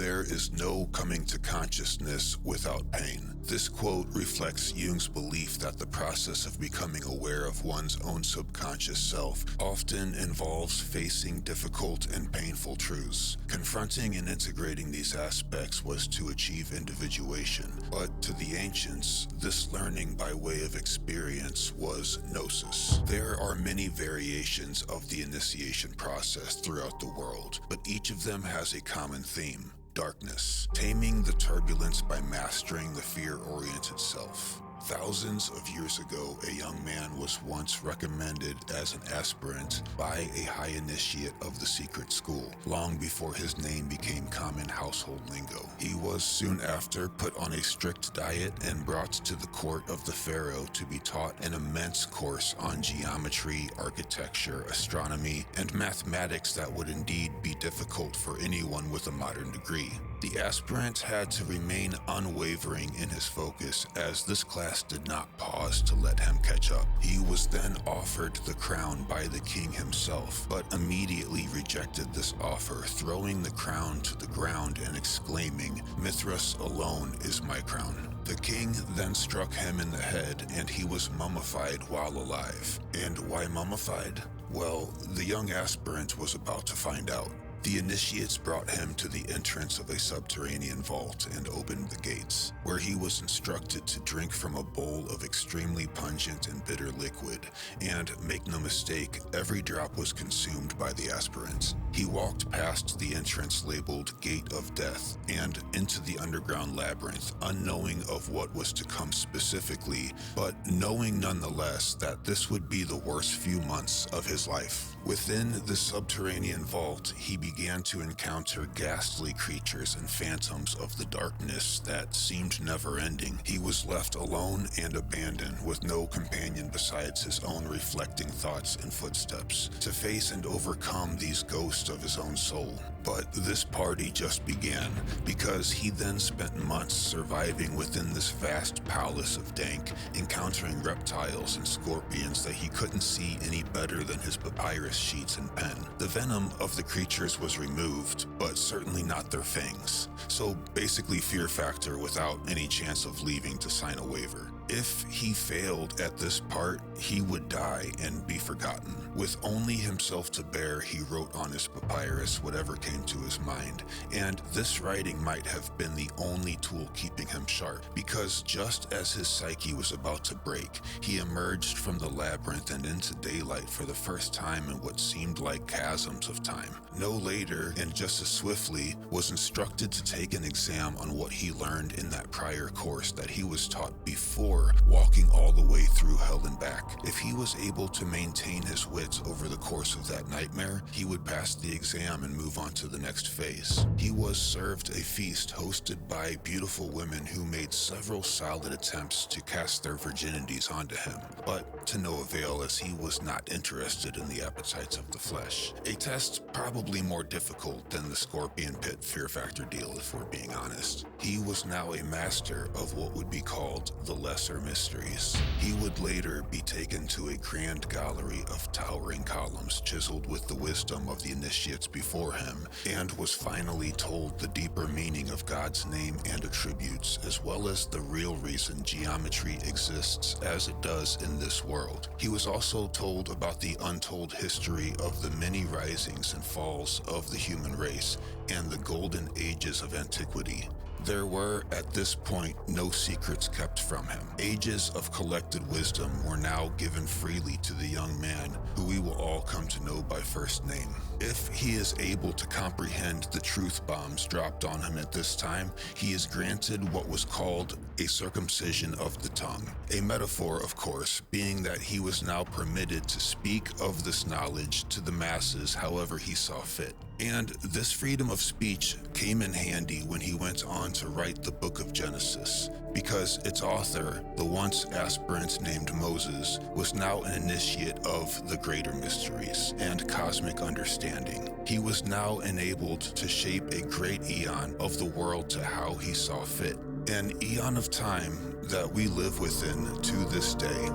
"There is no coming to consciousness without pain." This quote reflects Jung's belief that the process of becoming aware of one's own subconscious self often involves facing difficult and painful truths. Confronting and integrating these aspects was to achieve individuation, but to the ancients, this learning by way of experience was gnosis. There are many variations of the initiation process throughout the world, but each of them has a common theme: darkness, taming the turbulence by mastering the fear-oriented self. Thousands of years ago, a young man was once recommended as an aspirant by a high initiate of the secret school, long before his name became common household lingo. He was soon after put on a strict diet and brought to the court of the pharaoh to be taught an immense course on geometry, architecture, astronomy, and mathematics that would indeed be difficult for anyone with a modern degree. The aspirant had to remain unwavering in his focus, as this class did not pause to let him catch up. He was then offered the crown by the king himself, but immediately rejected this offer, throwing the crown to the ground and exclaiming, "Mithras alone is my crown." The king then struck him in the head, and he was mummified while alive. And why mummified? Well, the young aspirant was about to find out. The initiates brought him to the entrance of a subterranean vault and opened the gates, where he was instructed to drink from a bowl of extremely pungent and bitter liquid, and make no mistake, every drop was consumed by the aspirant. He walked past the entrance labeled Gate of Death and into the underground labyrinth, unknowing of what was to come specifically, but knowing nonetheless that this would be the worst few months of his life. Within the subterranean vault, he began to encounter ghastly creatures and phantoms of the darkness that seemed never-ending. He was left alone and abandoned, with no companion besides his own reflecting thoughts and footsteps, to face and overcome these ghosts of his own soul. But this party just began, because he then spent months surviving within this vast palace of dank, encountering reptiles and scorpions that he couldn't see any better than his papyrus sheets and pen. The venom of the creatures was removed, but certainly not their fangs. So basically fear factor without any chance of leaving to sign a waiver. If he failed at this part, he would die and be forgotten. With only himself to bear, he wrote on his papyrus whatever came to his mind, and this writing might have been the only tool keeping him sharp, because just as his psyche was about to break, he emerged from the labyrinth and into daylight for the first time in what seemed like chasms of time. No later, and just as swiftly, was instructed to take an exam on what he learned in that prior course that he was taught before walking all the way through hell and back. If he was able to maintain his wits over the course of that nightmare, he would pass the exam and move on to the next phase. He was served a feast hosted by beautiful women who made several solid attempts to cast their virginities onto him, but to no avail, as he was not interested in the appetites of the flesh. A test probably more difficult than the scorpion pit fear factor deal, if we're being honest. He was now a master of what would be called the lesser mysteries. He would later be taken to a grand gallery of towering columns chiseled with the wisdom of the initiates before him, and was finally told the deeper meaning of God's name and attributes, as well as the real reason geometry exists as it does in this world. He was also told about the untold history of the many risings and falls of the human race and the golden ages of antiquity. There were, at this point, no secrets kept from him. Ages of collected wisdom were now given freely to the young man, who we will all come to know by first name. If he is able to comprehend the truth bombs dropped on him at this time, he is granted what was called a circumcision of the tongue. A metaphor, of course, being that he was now permitted to speak of this knowledge to the masses however he saw fit. And this freedom of speech came in handy when he went on to write the book of Genesis, because its author, the once aspirant named Moses, was now an initiate of the greater mysteries and cosmic understanding. He was now enabled to shape a great eon of the world to how he saw fit, an eon of time that we live within to this day.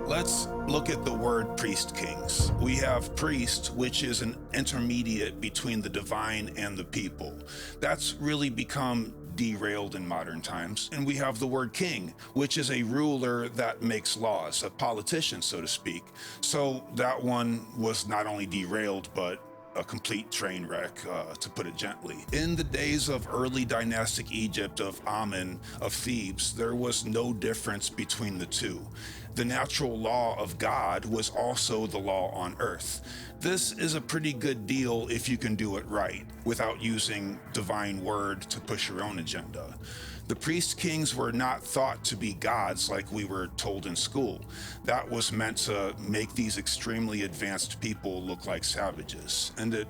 Let's look at the word priest kings. We have priest, which is an intermediate between the divine and the people. That's really become derailed in modern times. And we have the word king, which is a ruler that makes laws, a politician, so to speak. So that one was not only derailed, but a complete train wreck, to put it gently. In the days of early dynastic Egypt, of Amun, of Thebes, there was no difference between the two. The natural law of God was also the law on earth. This is a pretty good deal if you can do it right, without using divine word to push your own agenda. The priest kings were not thought to be gods like we were told in school. That was meant to make these extremely advanced people look like savages, and it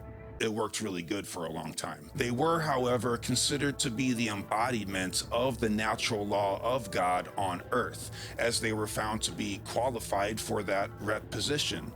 worked really good for a long time. They were, however, considered to be the embodiment of the natural law of God on earth, as they were found to be qualified for that rep position.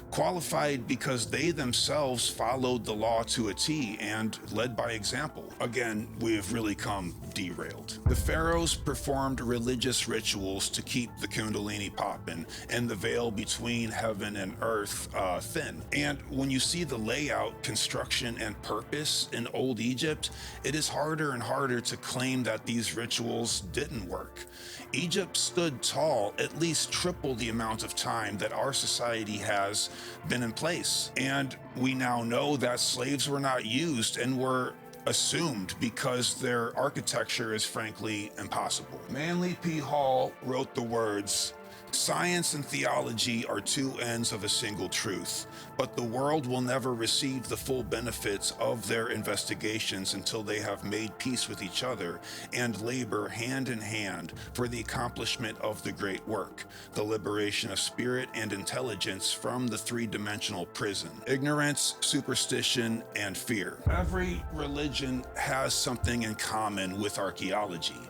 Qualified because they themselves followed the law to a T and led by example. Again, we have really come derailed. The pharaohs performed religious rituals to keep the kundalini popping and the veil between heaven and earth thin. And when you see the layout, construction, and purpose in Old Egypt, it is harder and harder to claim that these rituals didn't work. Egypt stood tall at least triple the amount of time that our society has been in place. And we now know that slaves were not used and were assumed because their architecture is frankly impossible. Manly P. Hall wrote the words, "Science and theology are two ends of a single truth, but the world will never receive the full benefits of their investigations until they have made peace with each other and labor hand in hand for the accomplishment of the great work, the liberation of spirit and intelligence from the three-dimensional prison, ignorance, superstition, and fear." Every religion has something in common with archaeology.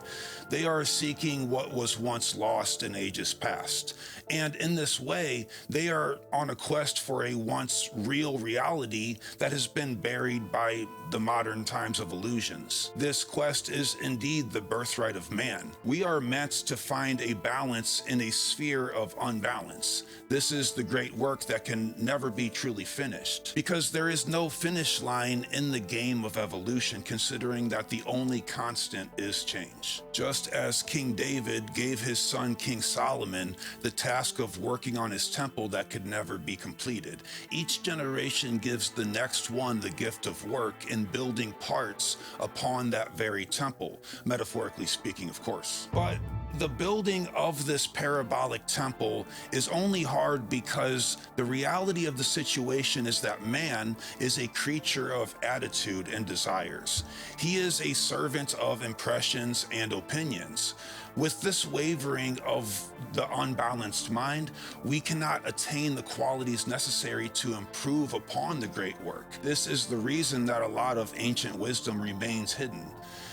They are seeking what was once lost in ages past. And in this way, they are on a quest for a once real reality that has been buried by the modern times of illusions. This quest is indeed the birthright of man. We are meant to find a balance in a sphere of unbalance. This is the great work that can never be truly finished, because there is no finish line in the game of evolution, considering that the only constant is change. Just as King David gave his son King Solomon the task of working on his temple that could never be completed, each generation gives the next one the gift of work in building parts upon that very temple, metaphorically speaking, of course. But the building of this parabolic temple is only hard because the reality of the situation is that man is a creature of attitude and desires. He is a servant of impressions and opinions. With this wavering of the unbalanced mind, we cannot attain the qualities necessary to improve upon the great work. This is the reason that a lot of ancient wisdom remains hidden.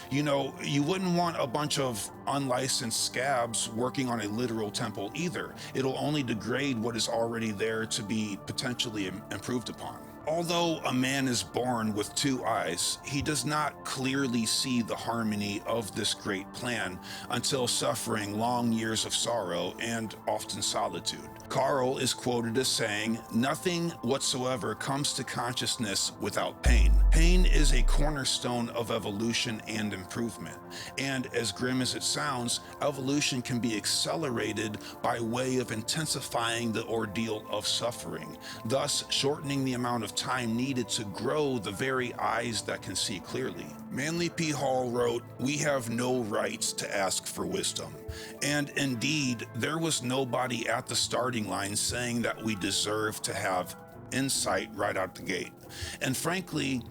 You know, you wouldn't want a bunch of unlicensed scabs working on a literal temple either. It'll only degrade what is already there to be potentially improved upon. Although a man is born with two eyes, he does not clearly see the harmony of this great plan until suffering long years of sorrow and often solitude. Carl is quoted as saying, "Nothing whatsoever comes to consciousness without pain. Pain is a cornerstone of evolution and improvement. And as grim as it sounds, evolution can be accelerated by way of intensifying the ordeal of suffering, thus shortening the amount of time needed to grow the very eyes that can see clearly." Manly P. Hall wrote, "We have no rights to ask for wisdom." And indeed, there was nobody at the starting line saying that we deserve to have insight right out the gate. And frankly,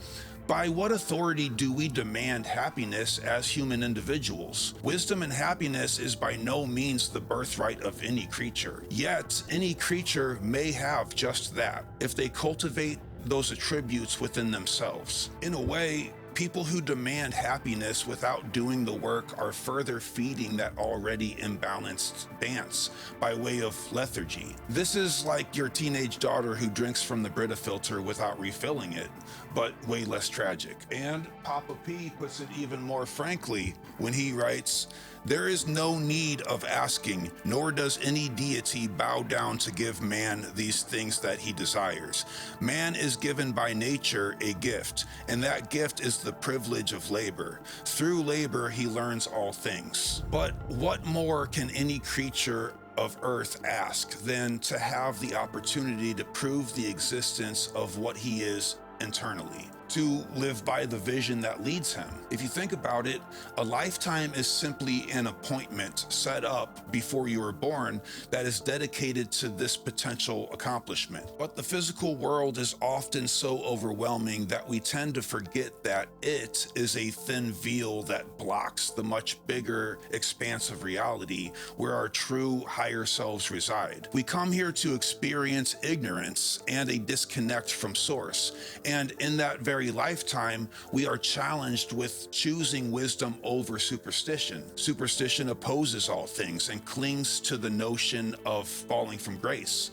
by what authority do we demand happiness as human individuals? Wisdom and happiness is by no means the birthright of any creature. Yet, any creature may have just that, if they cultivate those attributes within themselves. In a way, people who demand happiness without doing the work are further feeding that already imbalanced dance by way of lethargy. This is like your teenage daughter who drinks from the Brita filter without refilling it, but way less tragic. And Papa P puts it even more frankly when he writes, There is no need of asking, nor does any deity bow down to give man these things that he desires. Man is given by nature a gift, and that gift is the privilege of labor. Through labor, he learns all things. But what more can any creature of earth ask than to have the opportunity to prove the existence of what he is internally, to live by the vision that leads him? If you think about it, a lifetime is simply an appointment set up before you were born that is dedicated to this potential accomplishment. But the physical world is often so overwhelming that we tend to forget that it is a thin veil that blocks the much bigger expanse of reality where our true higher selves reside. We come here to experience ignorance and a disconnect from source, and in that very lifetime, we are challenged with choosing wisdom over superstition. Superstition opposes all things and clings to the notion of falling from grace.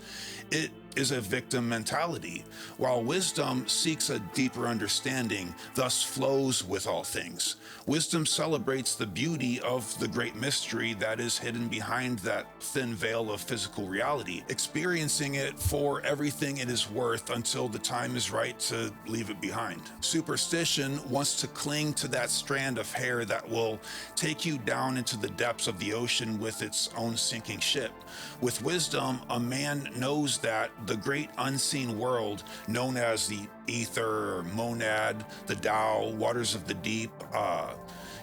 It is a victim mentality, while wisdom seeks a deeper understanding, thus flows with all things. Wisdom celebrates the beauty of the great mystery that is hidden behind that thin veil of physical reality, experiencing it for everything it is worth until the time is right to leave it behind. Superstition wants to cling to that strand of hair that will take you down into the depths of the ocean with its own sinking ship. With wisdom, a man knows that the great unseen world known as the ether or monad, the Tao, waters of the deep,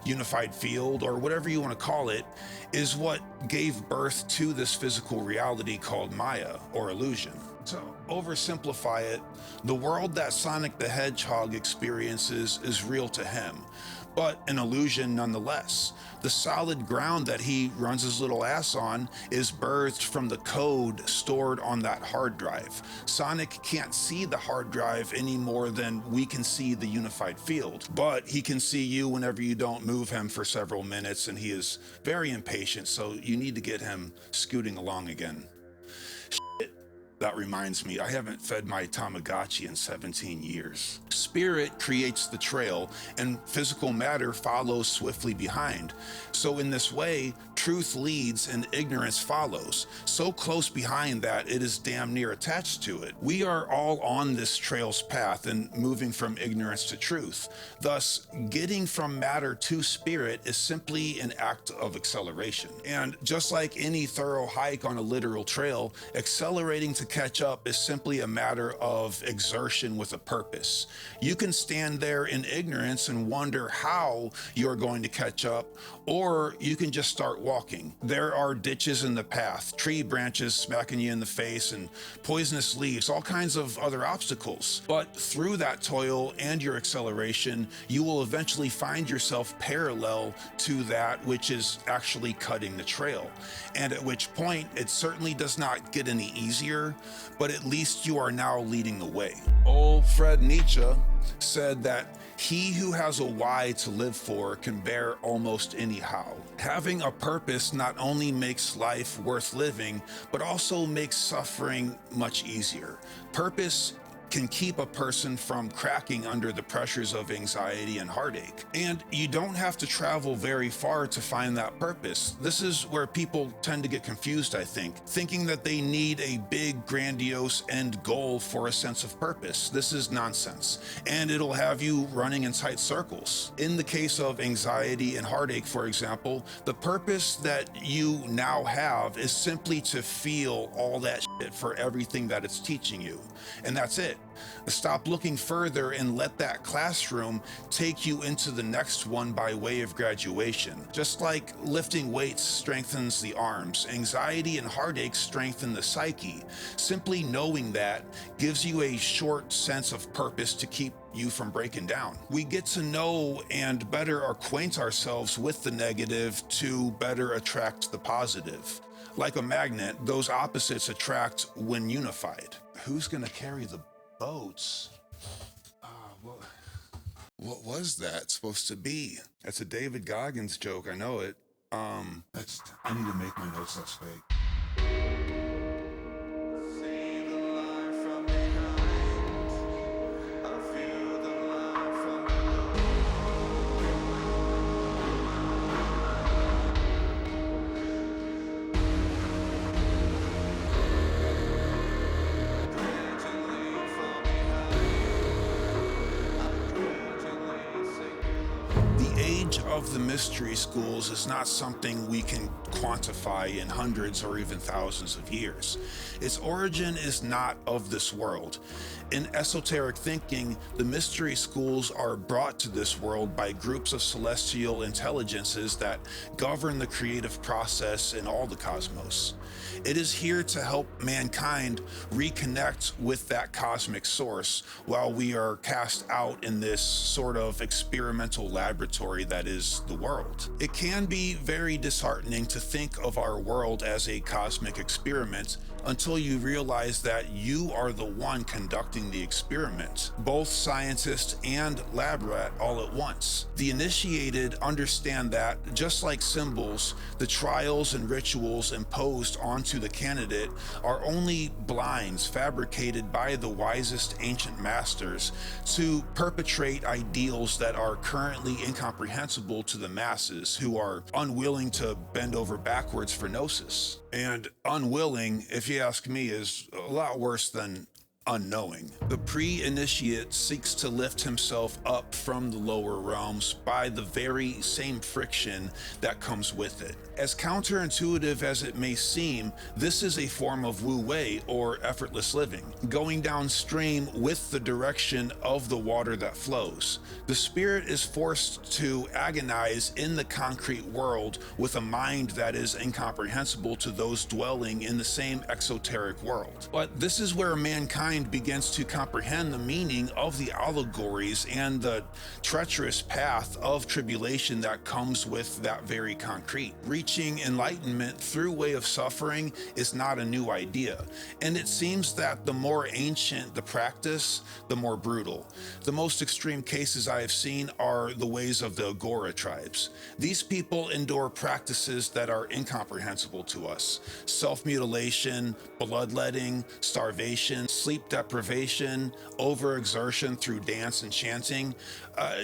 unified field, or whatever you want to call it, is what gave birth to this physical reality called Maya or illusion. To oversimplify it, the world that Sonic the Hedgehog experiences is real to him, but an illusion nonetheless. The solid ground that he runs his little ass on is birthed from the code stored on that hard drive. Sonic can't see the hard drive any more than we can see the unified field, but he can see you whenever you don't move him for several minutes, and he is very impatient, so you need to get him scooting along again. That reminds me, I haven't fed my Tamagotchi in 17 years. Spirit creates the trail, and physical matter follows swiftly behind. So in this way, truth leads and ignorance follows, so close behind that it is damn near attached to it. We are all on this trail's path and moving from ignorance to truth. Thus, getting from matter to spirit is simply an act of acceleration. And just like any thorough hike on a literal trail, accelerating to catch up is simply a matter of exertion with a purpose. You can stand there in ignorance and wonder how you're going to catch up, or you can just start walking. There are ditches in the path, tree branches smacking you in the face, and poisonous leaves, all kinds of other obstacles. But through that toil and your acceleration, you will eventually find yourself parallel to that which is actually cutting the trail. And at which point, it certainly does not get any easier, but at least you are now leading the way. Old Fred Nietzsche said that he who has a why to live for can bear almost any how. Having a purpose not only makes life worth living, but also makes suffering much easier. Purpose can keep a person from cracking under the pressures of anxiety and heartache. And you don't have to travel very far to find that purpose. This is where people tend to get confused, I think, thinking that they need a big, grandiose end goal for a sense of purpose. This is nonsense, and it'll have you running in tight circles. In the case of anxiety and heartache, for example, the purpose that you now have is simply to feel all that shit for everything that it's teaching you. And that's it. Stop looking further and let that classroom take you into the next one by way of graduation. Just like lifting weights strengthens the arms, anxiety and heartache strengthen the psyche. Simply knowing that gives you a short sense of purpose to keep you from breaking down. We get to know and better acquaint ourselves with the negative to better attract the positive. Like a magnet, those opposites attract when unified. Who's gonna carry the boats? What was that supposed to be? That's a David Goggins joke, I know it. I need to make my notes less fake. of the mystery schools is not something we can quantify in hundreds or even thousands of years. Its origin is not of this world. In esoteric thinking, the mystery schools are brought to this world by groups of celestial intelligences that govern the creative process in all the cosmos. It is here to help mankind reconnect with that cosmic source while we are cast out in this sort of experimental laboratory that is the world. It can be very disheartening to think of our world as a cosmic experiment until you realize that you are the one conducting the experiment, both scientist and lab rat all at once. The initiated understand that, just like symbols, the trials and rituals imposed onto the candidate are only blinds fabricated by the wisest ancient masters to perpetrate ideals that are currently incomprehensible to the masses, who are unwilling to bend over backwards for gnosis. And unwilling, if you ask me, is a lot worse than unknowing. The pre-initiate seeks to lift himself up from the lower realms by the very same friction that comes with it. As counterintuitive as it may seem, this is a form of wu wei, or effortless living, going downstream with the direction of the water that flows. The spirit is forced to agonize in the concrete world with a mind that is incomprehensible to those dwelling in the same exoteric world. But this is where mankind begins to comprehend the meaning of the allegories and the treacherous path of tribulation that comes with that very concrete. Reaching enlightenment through way of suffering is not a new idea, and it seems that the more ancient the practice, the more brutal. The most extreme cases I have seen are the ways of the Aghora tribes. These people endure practices that are incomprehensible to us: self-mutilation, bloodletting, starvation, sleep deprivation, overexertion through dance and chanting,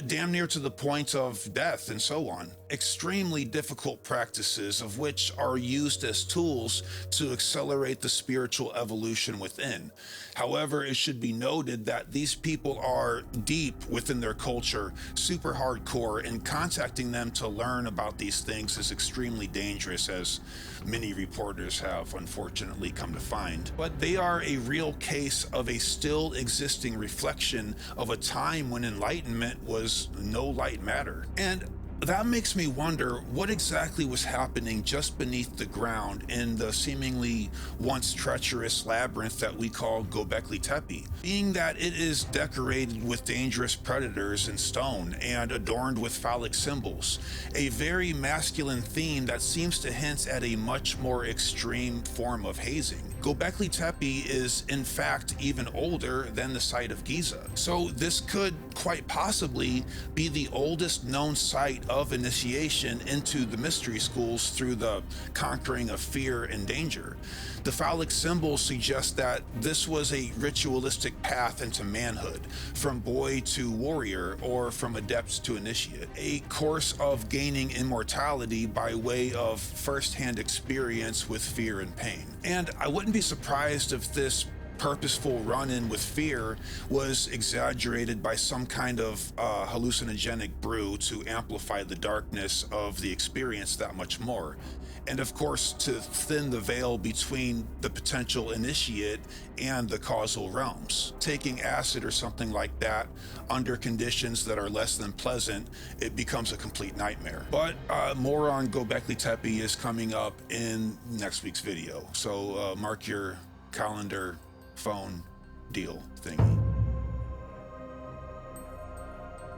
damn near to the point of death, and so on. Extremely difficult practices, of which are used as tools to accelerate the spiritual evolution within. However, it should be noted that these people are deep within their culture, super hardcore, and contacting them to learn about these things is extremely dangerous, as many reporters have unfortunately come to find. But they are a real case of a still existing reflection of a time when enlightenment was no light matter. And that makes me wonder what exactly was happening just beneath the ground in the seemingly once treacherous labyrinth that we call Göbekli Tepe. Being that it is decorated with dangerous predators in stone and adorned with phallic symbols, a very masculine theme that seems to hint at a much more extreme form of hazing. Göbekli Tepe is in fact even older than the site of Giza, so this could quite possibly be the oldest known site of initiation into the mystery schools through the conquering of fear and danger. The phallic symbols suggest that this was a ritualistic path into manhood, from boy to warrior, or from adept to initiate, a course of gaining immortality by way of first-hand experience with fear and pain. And I wouldn't be surprised if this purposeful run-in with fear was exaggerated by some kind of hallucinogenic brew to amplify the darkness of the experience that much more. And of course, to thin the veil between the potential initiate and the causal realms. Taking acid or something like that under conditions that are less than pleasant, it becomes a complete nightmare. But more on Göbekli Tepe is coming up in next week's video. So mark your calendar, phone deal thingy.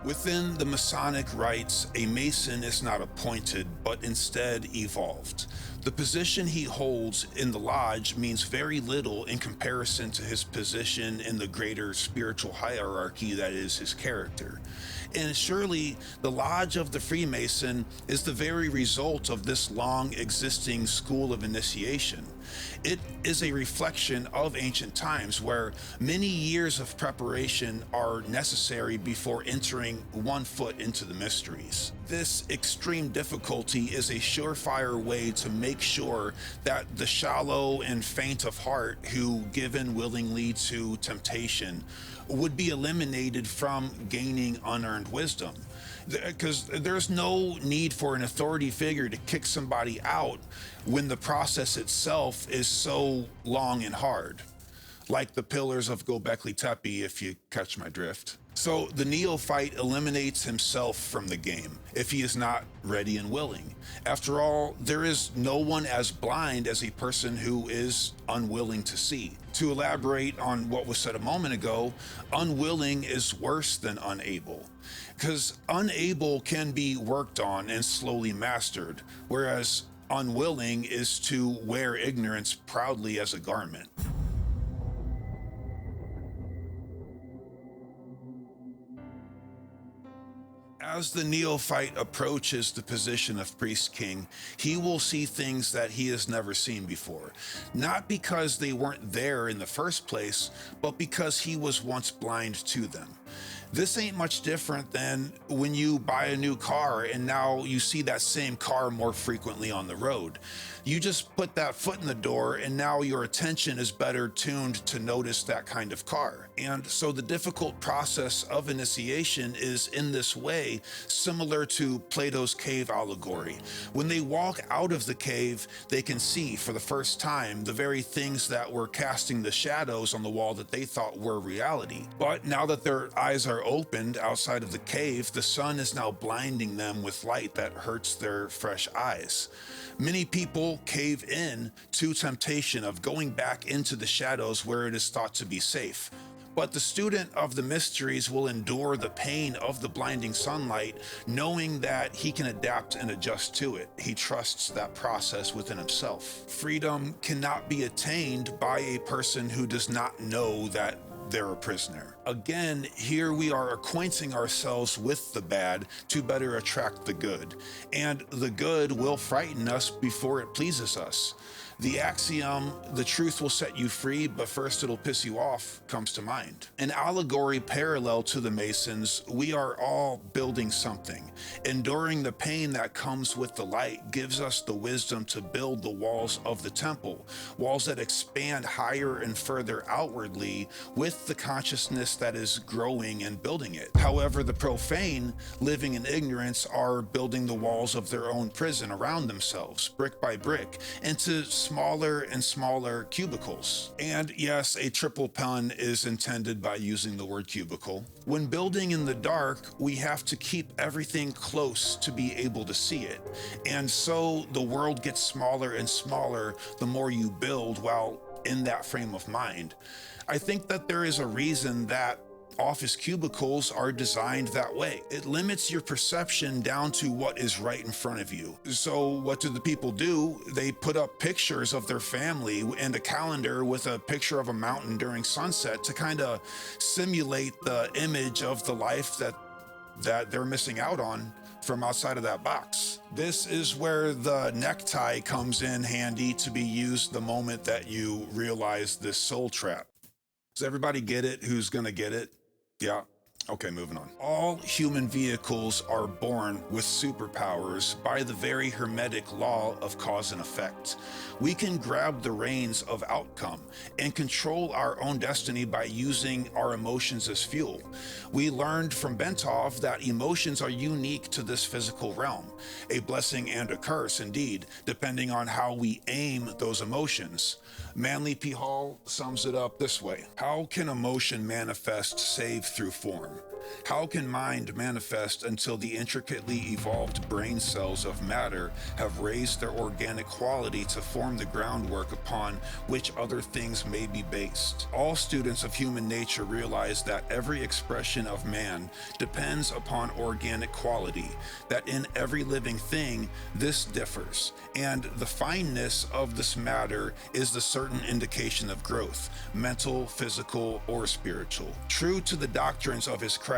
Within the Masonic rites, a Mason is not appointed, but instead evolved. The position he holds in the lodge means very little in comparison to his position in the greater spiritual hierarchy that is his character. And surely the Lodge of the Freemason is the very result of this long existing school of initiation. It is a reflection of ancient times where many years of preparation are necessary before entering one foot into the mysteries. This extreme difficulty is a surefire way to make sure that the shallow and faint of heart who give in willingly to temptation would be eliminated from gaining unearned wisdom. Because there's no need for an authority figure to kick somebody out when the process itself is so long and hard. Like the pillars of Göbekli Tepe, if you catch my drift. So the neophyte eliminates himself from the game if he is not ready and willing. After all, there is no one as blind as a person who is unwilling to see. To elaborate on what was said a moment ago, unwilling is worse than unable. Because unable can be worked on and slowly mastered, whereas unwilling is to wear ignorance proudly as a garment. As the neophyte approaches the position of priest king, he will see things that he has never seen before. Not because they weren't there in the first place, but because he was once blind to them. This ain't much different than when you buy a new car and now you see that same car more frequently on the road. You just put that foot in the door and now your attention is better tuned to notice that kind of car. And so the difficult process of initiation is in this way similar to Plato's cave allegory. When they walk out of the cave, they can see for the first time the very things that were casting the shadows on the wall that they thought were reality. But now that their eyes are opened outside of the cave, the sun is now blinding them with light that hurts their fresh eyes. Many people cave in to temptation of going back into the shadows where it is thought to be safe. But the student of the mysteries will endure the pain of the blinding sunlight, knowing that he can adapt and adjust to it. He trusts that process within himself. Freedom cannot be attained by a person who does not know that they're a prisoner. Again, here we are acquainting ourselves with the bad to better attract the good. And the good will frighten us before it pleases us. The axiom, the truth will set you free, but first it'll piss you off, comes to mind. An allegory parallel to the Masons, we are all building something. Enduring the pain that comes with the light gives us the wisdom to build the walls of the temple, walls that expand higher and further outwardly with the consciousness that is growing and building it. However, the profane, living in ignorance, are building the walls of their own prison around themselves, brick by brick, into smaller and smaller cubicles. And yes, a triple pun is intended by using the word cubicle. When building in the dark, we have to keep everything close to be able to see it. And so the world gets smaller and smaller the more you build while in that frame of mind. I think that there is a reason that office cubicles are designed that way. It limits your perception down to what is right in front of you. So what do the people do? They put up pictures of their family and a calendar with a picture of a mountain during sunset to kind of simulate the image of the life that they're missing out on from outside of that box. This is where the necktie comes in handy to be used the moment that you realize this soul trap. Does everybody get it? Who's gonna get it? Yeah. Okay, moving on. All human vehicles are born with superpowers by the very hermetic law of cause and effect. We can grab the reins of outcome and control our own destiny by using our emotions as fuel. We learned from Bentov that emotions are unique to this physical realm, a blessing and a curse indeed, depending on how we aim those emotions. Manly P. Hall sums it up this way: how can emotion manifest save through form? How can mind manifest until the intricately evolved brain cells of matter have raised their organic quality to form the groundwork upon which other things may be based? All students of human nature realize that every expression of man depends upon organic quality, that in every living thing this differs, and the fineness of this matter is the certain indication of growth, mental, physical, or spiritual. True to the doctrines of his craft,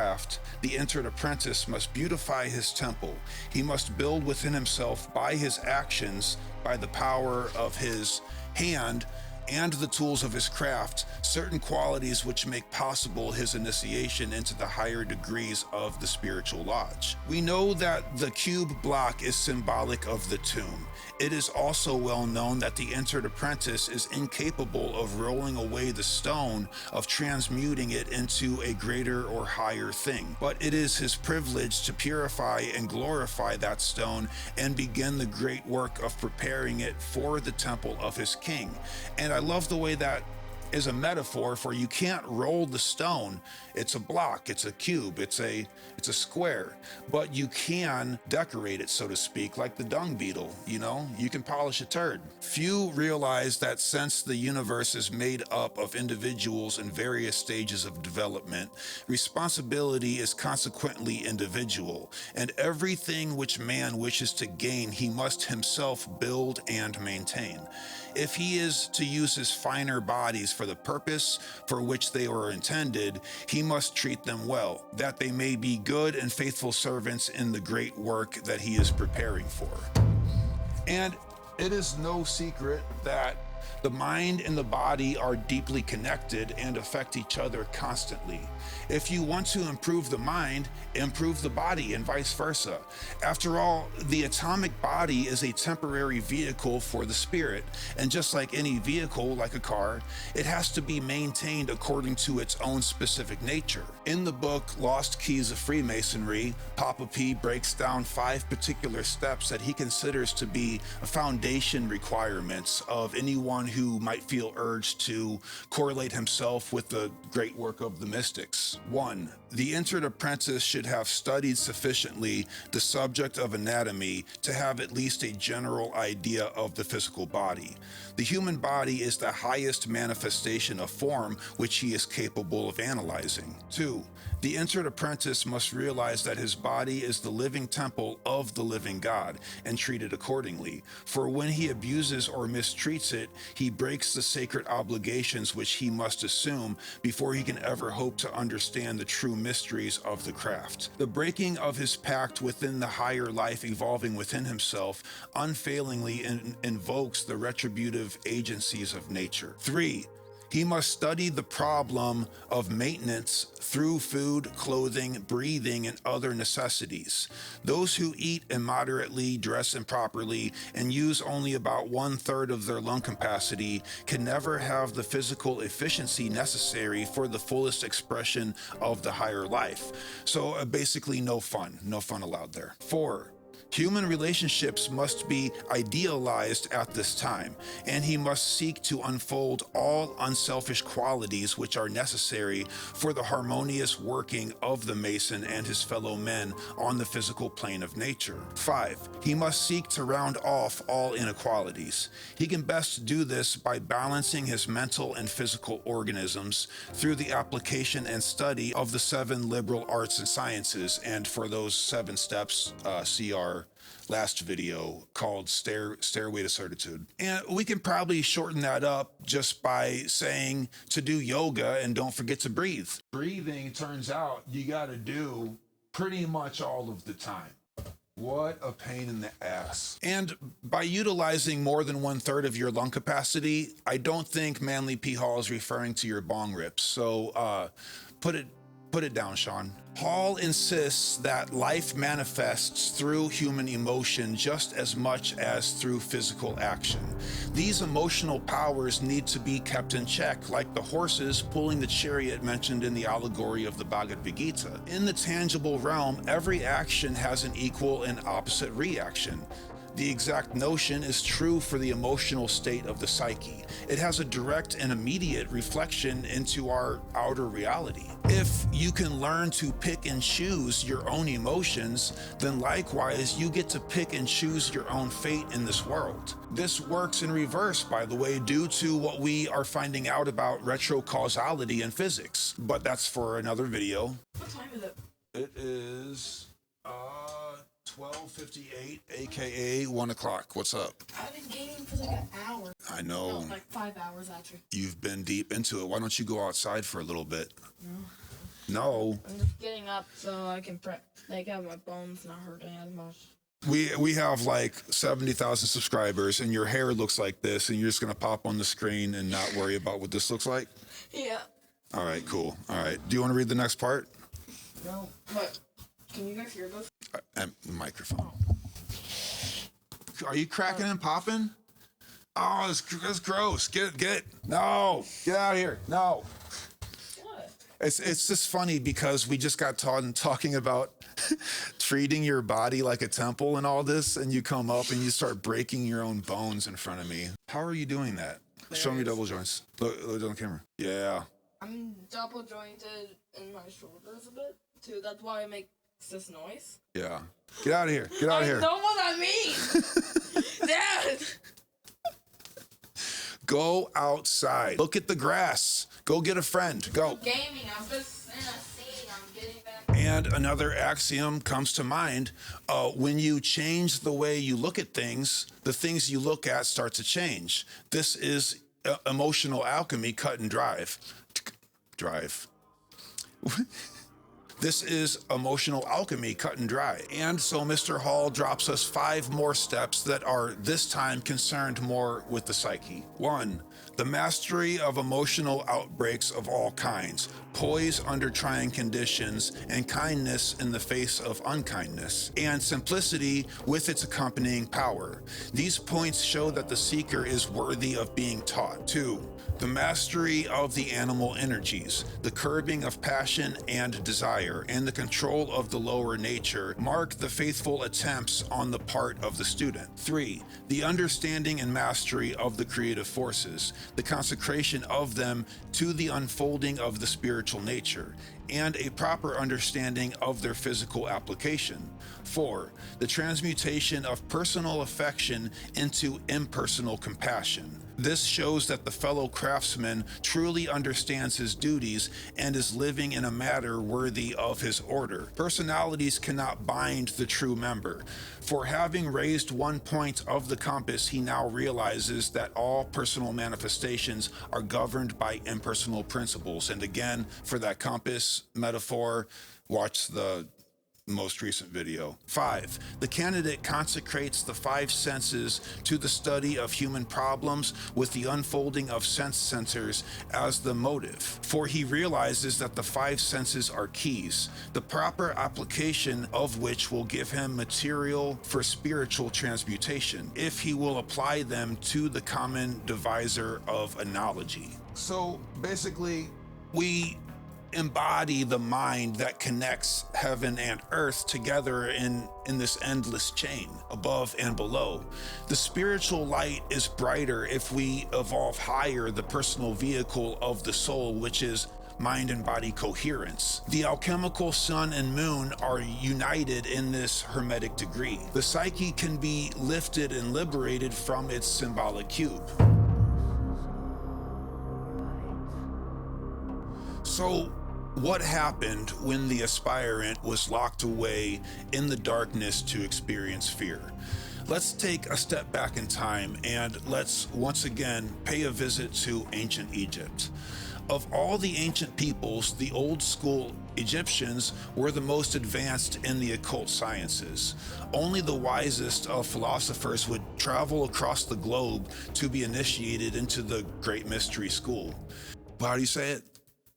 the entered apprentice must beautify his temple. He must build within himself by his actions, by the power of his hand, and the tools of his craft, certain qualities which make possible his initiation into the higher degrees of the spiritual lodge. We know that the cube block is symbolic of the tomb. It is also well known that the entered apprentice is incapable of rolling away the stone, of transmuting it into a greater or higher thing. But it is his privilege to purify and glorify that stone and begin the great work of preparing it for the temple of his king. And I love the way that is a metaphor for you can't roll the stone. It's a block, it's a cube, it's a square, but you can decorate it, so to speak, like the dung beetle, you know? You can polish a turd. Few realize that since the universe is made up of individuals in various stages of development, responsibility is consequently individual, and everything which man wishes to gain, he must himself build and maintain. If he is to use his finer bodies for the purpose for which they were intended, he must treat them well, that they may be good and faithful servants in the great work that he is preparing for. And it is no secret that the mind and the body are deeply connected and affect each other constantly. If you want to improve the mind, improve the body, and vice versa. After all, the atomic body is a temporary vehicle for the spirit, and just like any vehicle, like a car, it has to be maintained according to its own specific nature. In the book Lost Keys of Freemasonry, Papa P breaks down 5 particular steps that he considers to be foundation requirements of anyone who might feel urged to correlate himself with the great work of the mystics. 1. The entered apprentice should have studied sufficiently the subject of anatomy to have at least a general idea of the physical body. The human body is the highest manifestation of form which he is capable of analyzing. 2. The entered apprentice must realize that his body is the living temple of the living God and treat it accordingly. For when he abuses or mistreats it, he breaks the sacred obligations which he must assume before he can ever hope to understand the true mysteries of the craft. The breaking of his pact within the higher life evolving within himself unfailingly invokes the retributive agencies of nature. 3. He must study the problem of maintenance through food, clothing, breathing, and other necessities. Those who eat immoderately, dress improperly, and use only about 1/3 of their lung capacity can never have the physical efficiency necessary for the fullest expression of the higher life. So basically no fun allowed there. 4. Human relationships must be idealized at this time, and he must seek to unfold all unselfish qualities which are necessary for the harmonious working of the Mason and his fellow men on the physical plane of nature. 5. He must seek to round off all inequalities. He can best do this by balancing his mental and physical organisms through the application and study of the 7 liberal arts and sciences, and for those 7 steps, see our last video called Stairway to Certitude. And we can probably shorten that up just by saying to do yoga and don't forget to breathe. Breathing, turns out, you gotta do pretty much all of the time. What a pain in the ass. And by utilizing more than 1/3 of your lung capacity, I don't think Manly P. Hall is referring to your bong rips. So put it down, Sean. Hall insists that life manifests through human emotion just as much as through physical action. These emotional powers need to be kept in check, like the horses pulling the chariot mentioned in the allegory of the Bhagavad Gita. In the tangible realm, every action has an equal and opposite reaction. The exact notion is true for the emotional state of the psyche. It has a direct and immediate reflection into our outer reality. If you can learn to pick and choose your own emotions, then likewise you get to pick and choose your own fate in this world. This works in reverse, by the way, due to what we are finding out about retrocausality in physics. But that's for another video. What time is it? It is 12:58, aka 1 o'clock. What's up? I've been gaming for like an hour. I know. No, like 5 hours actually. You've been deep into it. Why don't you go outside for a little bit? No. I'm just getting up so I can have my bones not hurting as much. We have like 70,000 subscribers, and your hair looks like this, and you're just gonna pop on the screen and not worry about what this looks like? Yeah. All right, cool. All right. Do you want to read the next part? No. But can you guys hear this? Microphone. Are you cracking and popping? Oh, that's gross. Get. No. Get out of here. No. What? It's just funny because we just got talking about treating your body like a temple and all this, and you come up and you start breaking your own bones in front of me. How are you doing that? Show me double joints. Look on the camera. Yeah. I'm double jointed in my shoulders a bit too. That's why it makes this noise. Yeah. Get out of here. Get out of here. I know what I mean. Dad. Go outside. Look at the grass. Go get a friend. Go. Gaming. I'm just in a scene. I'm getting back. And another axiom comes to mind. When you change the way you look at things, the things you look at start to change. This is emotional alchemy cut and drive. This is emotional alchemy cut and dry. And so Mr. Hall drops us 5 more steps that are this time concerned more with the psyche. 1. The mastery of emotional outbreaks of all kinds, poise under trying conditions, and kindness in the face of unkindness, and simplicity with its accompanying power. These points show that the seeker is worthy of being taught. 2. The mastery of the animal energies, the curbing of passion and desire, and the control of the lower nature mark the faithful attempts on the part of the student. 3. The understanding and mastery of the creative forces, the consecration of them to the unfolding of the spiritual nature, and a proper understanding of their physical application. 4. The transmutation of personal affection into impersonal compassion. This shows that the fellow craftsman truly understands his duties and is living in a manner worthy of his order. Personalities cannot bind the true member. For having raised 1 point of the compass, he now realizes that all personal manifestations are governed by impersonal principles. And again, for that compass metaphor, watch the most recent video. 5. The candidate consecrates the 5 senses to the study of human problems with the unfolding of sense centers as the motive, for he realizes that the 5 senses are keys, the proper application of which will give him material for spiritual transmutation, if he will apply them to the common divisor of analogy. So basically, we embody the mind that connects heaven and earth together in this endless chain, above and below. The spiritual light is brighter if we evolve higher the personal vehicle of the soul, which is mind and body coherence. The alchemical sun and moon are united in this hermetic degree. The psyche can be lifted and liberated from its symbolic cube. So, what happened when the aspirant was locked away in the darkness to experience fear? Let's take a step back in time and let's once again pay a visit to ancient Egypt. Of all the ancient peoples, the old school Egyptians were the most advanced in the occult sciences. Only the wisest of philosophers would travel across the globe to be initiated into the Great Mystery School. How do you say it?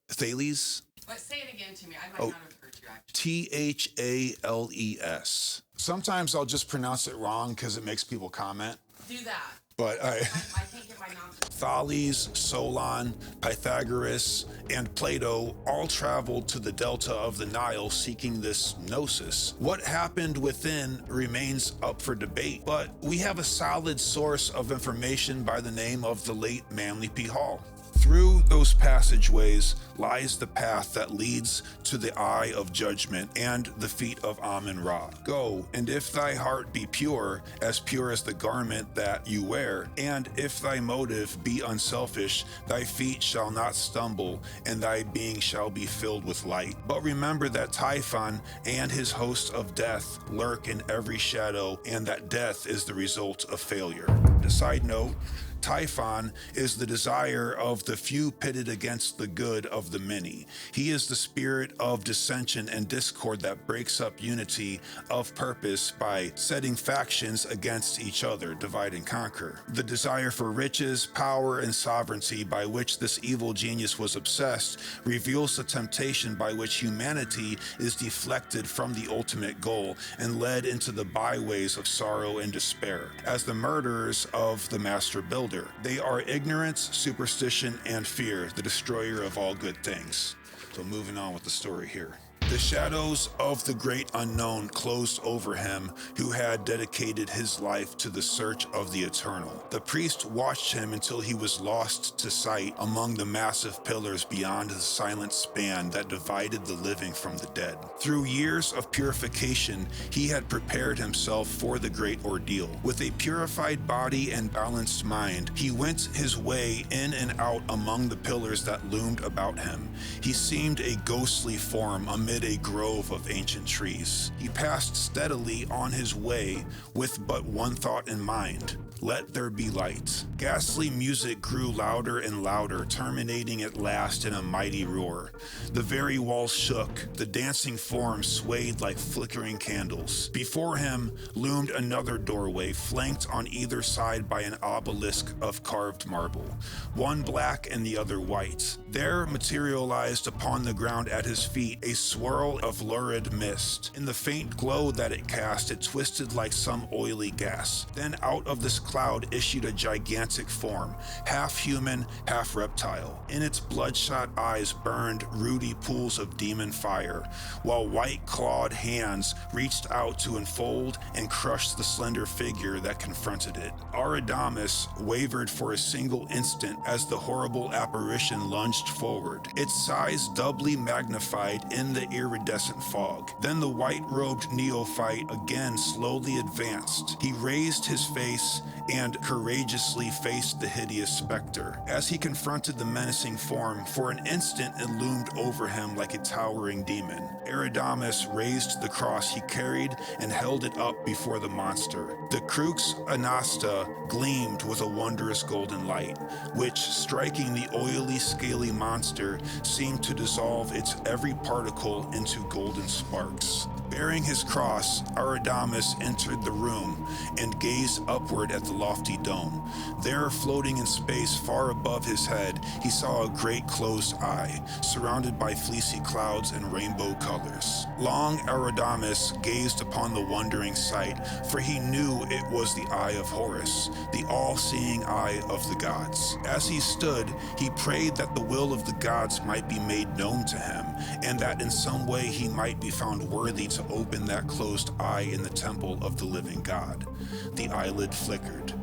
Thales? Say it again to me. I might not have heard you actually. Thales. Sometimes I'll just pronounce it wrong because it makes people comment. Do that. But I think it might not. Thales, Solon, Pythagoras, and Plato all traveled to the delta of the Nile seeking this gnosis. What happened within remains up for debate, but we have a solid source of information by the name of the late Manly P. Hall. Through those passageways lies the path that leads to the eye of judgment and the feet of Amun-Ra. Go, and if thy heart be pure as the garment that you wear, and if thy motive be unselfish, thy feet shall not stumble, and thy being shall be filled with light. But remember that Typhon and his host of death lurk in every shadow, and that death is the result of failure. A side note, Typhon is the desire of the few pitted against the good of the many. He is the spirit of dissension and discord that breaks up unity of purpose by setting factions against each other, divide and conquer. The desire for riches, power, and sovereignty by which this evil genius was obsessed reveals the temptation by which humanity is deflected from the ultimate goal and led into the byways of sorrow and despair. As the murderers of the master builder, they are ignorance, superstition, and fear, the destroyer of all good things. So moving on with the story here. The shadows of the great unknown closed over him who had dedicated his life to the search of the eternal. The priest watched him until he was lost to sight among the massive pillars beyond the silent span that divided the living from the dead. Through years of purification, he had prepared himself for the great ordeal. With a purified body and balanced mind, he went his way in and out among the pillars that loomed about him. He seemed a ghostly form amid a grove of ancient trees. He passed steadily on his way with but one thought in mind: let there be light. Ghastly music grew louder and louder, terminating at last in a mighty roar. The very walls shook, the dancing forms swayed like flickering candles. Before him loomed another doorway, flanked on either side by an obelisk of carved marble, one black and the other white. There materialized upon the ground at his feet a swirl of lurid mist. In the faint glow that it cast, it twisted like some oily gas. Then out of this cloud issued a gigantic form, half human, half reptile. In its bloodshot eyes burned ruddy pools of demon fire, while white clawed hands reached out to enfold and crush the slender figure that confronted it. Aradamus wavered for a single instant as the horrible apparition lunged forward, its size doubly magnified in the iridescent fog. Then the white-robed neophyte again slowly advanced. He raised his face and courageously faced the hideous specter. As he confronted the menacing form, for an instant it loomed over him like a towering demon. Aradamus raised the cross he carried and held it up before the monster. The crux anasta gleamed with a wondrous golden light, which, striking the oily, scaly monster, seemed to dissolve its every particle into golden sparks. Bearing his cross, Aradamus entered the room and gazed upward at the lofty dome. There, floating in space far above his head, he saw a great closed eye, surrounded by fleecy clouds and rainbow colors. Long Aradamus gazed upon the wondering sight, for he knew it was the eye of Horus, the all-seeing eye of the gods. As he stood, he prayed that the will of the gods might be made known to him, and that in some way he might be found worthy to open that closed eye in the temple of the living God. The eyelid flickered.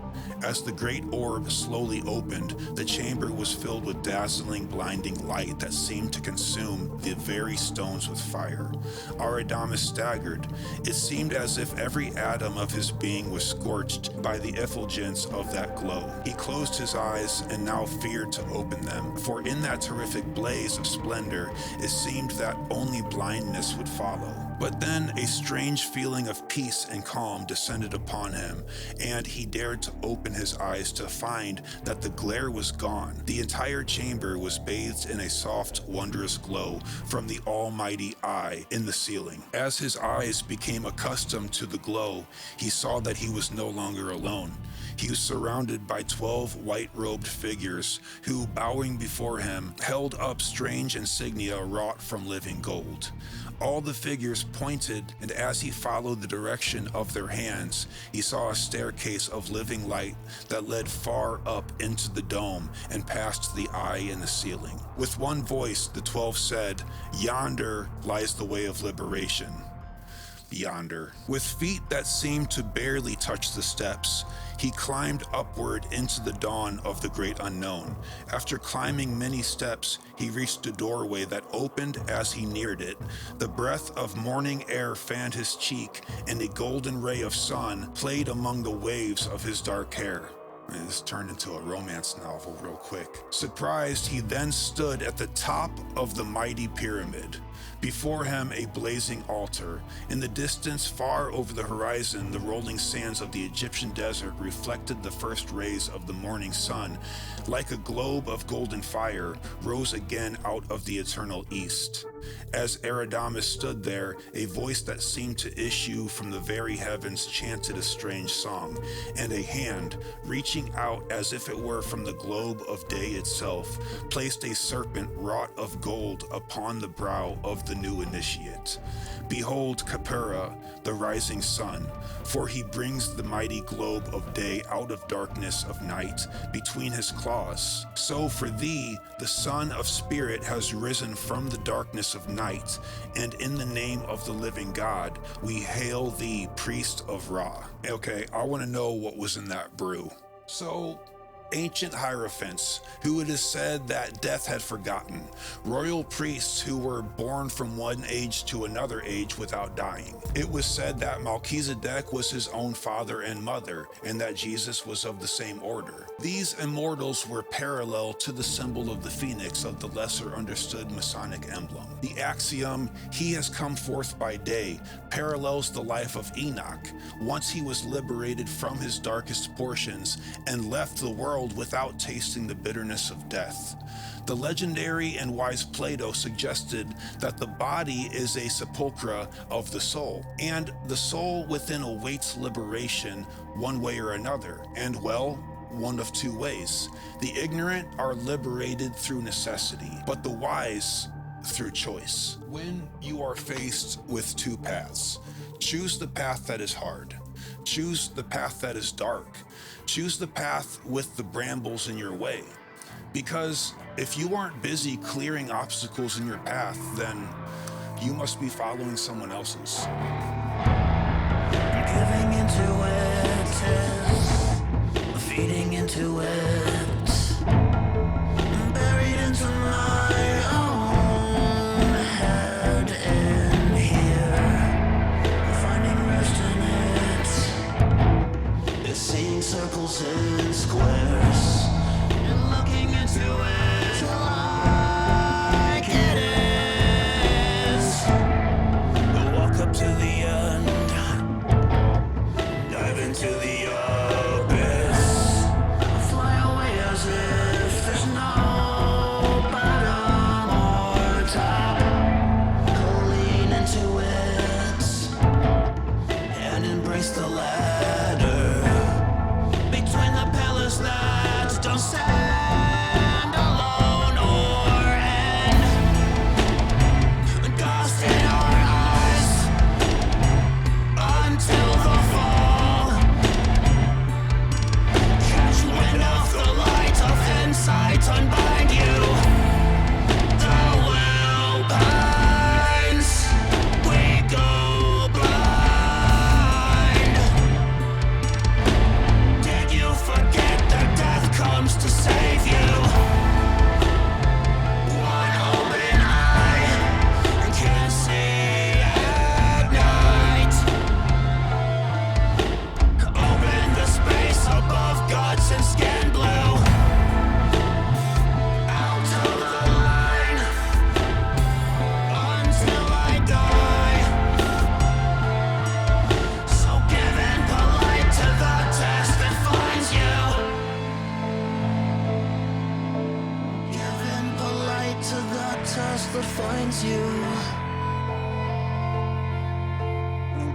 As the great orb slowly opened, the chamber was filled with dazzling, blinding light that seemed to consume the very stones with fire. Aradamus staggered. It seemed as if every atom of his being was scorched by the effulgence of that glow. He closed his eyes and now feared to open them, for in that terrific blaze of splendor, it seemed that only blindness would follow. But then a strange feeling of peace and calm descended upon him, and he dared to open his eyes to find that the glare was gone. The entire chamber was bathed in a soft, wondrous glow from the almighty eye in the ceiling. As his eyes became accustomed to the glow, he saw that he was no longer alone. He was surrounded by 12 white-robed figures who, bowing before him, held up strange insignia wrought from living gold. All the figures pointed, and as he followed the direction of their hands, he saw a staircase of living light that led far up into the dome and past the eye in the ceiling. With one voice, the 12 said, "Yonder lies the way of liberation." Yonder. With feet that seemed to barely touch the steps, he climbed upward into the dawn of the great unknown. After climbing many steps, he reached a doorway that opened as he neared it. The breath of morning air fanned his cheek, and a golden ray of sun played among the waves of his dark hair. This turned into a romance novel real quick. Surprised, he then stood at the top of the mighty pyramid. Before him, a blazing altar. In the distance, far over the horizon, the rolling sands of the Egyptian desert reflected the first rays of the morning sun. Like a globe of golden fire, rose again out of the eternal east. As Eridamus stood there, a voice that seemed to issue from the very heavens chanted a strange song, and a hand, reaching out as if it were from the globe of day itself, placed a serpent wrought of gold upon the brow of the new initiate. Behold Khepera, the rising sun, for he brings the mighty globe of day out of darkness of night between his claws. So for thee, the Son of Spirit has risen from the darkness of night, and in the name of the living God, we hail thee, priest of Ra. Okay, I want to know what was in that brew. So, ancient hierophants, who it is said that death had forgotten, royal priests who were born from one age to another age without dying. It was said that Melchizedek was his own father and mother, and that Jesus was of the same order. These immortals were parallel to the symbol of the phoenix of the lesser understood Masonic emblem. The axiom, "He has come forth by day," parallels the life of Enoch, once he was liberated from his darkest portions and left the world without tasting the bitterness of death. The legendary and wise Plato suggested that the body is a sepulchre of the soul, and the soul within awaits liberation one way or another, and well, one of two ways. The ignorant are liberated through necessity, but the wise through choice. When you are faced with two paths, choose the path that is hard. Choose the path that is dark. Choose the path with the brambles in your way. Because if you aren't busy clearing obstacles in your path, then you must be following someone else's. Giving into it is feeding into it, buried into my own head in here, finding rest in it, seeing circles and squares, and looking into it like it is. Walk up to the end, dive into the abyss, fly away as if there's no bottom or top. Lean into it and embrace the ladder between the pillars that don't stand alone or end. Dust in our eyes until the fall. Catch wind of the light of insight, unbind you. The will pines, we go blind. Did you forget that death comes to save you? One open eye can see at night. Open the space above guts and skin blue. Out of the line until I die. So give in polite to the test that finds you. Give in polite to the test that finds you.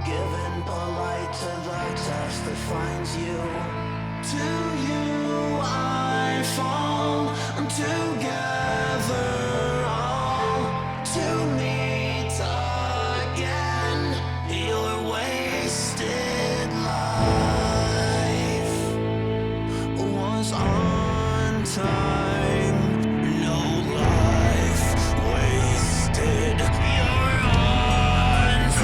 Give in polite to the test that finds you. To you I fall together, all to meet again. Your wasted life was on time, no life wasted. You're on time.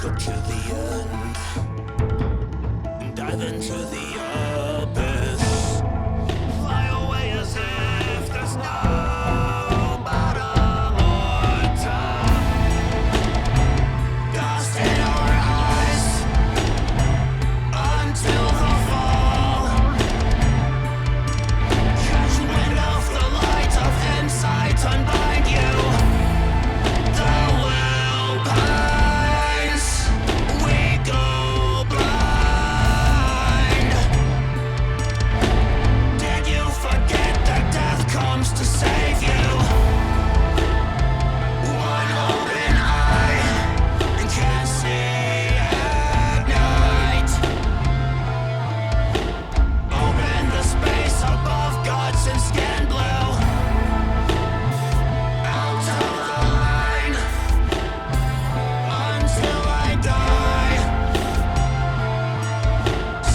walk up to the end and dive into the abyss. Fly away as if there's no bottom or top. Dust in our eyes until the fall. Catch wind of the light of insight, unbind you. The will pines, we go blind. Did you forget that death comes to save you? One open eye and can't see at night. Open the space above guts and skin blue. Out of the line until I die.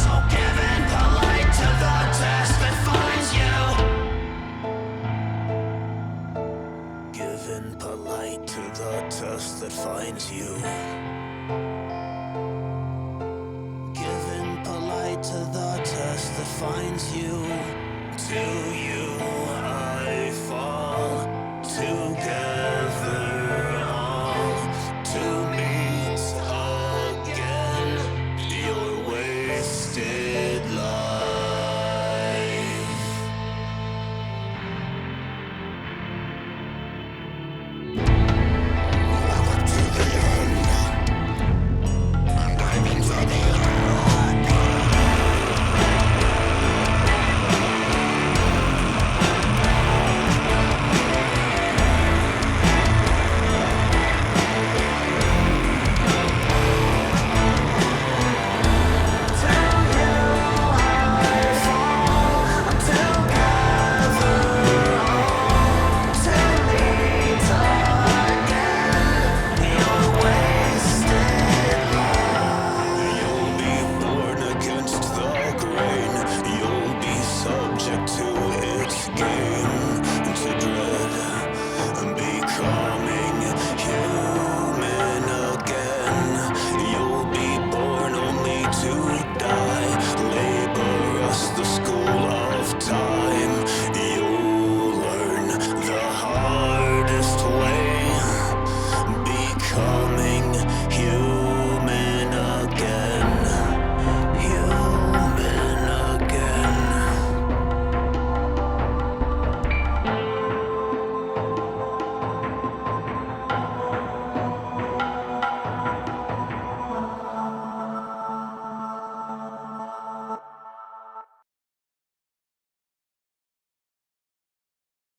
So give in polite to the test that finds you. Give in polite to the test that finds you. Give in polite to the test that finds you. To you.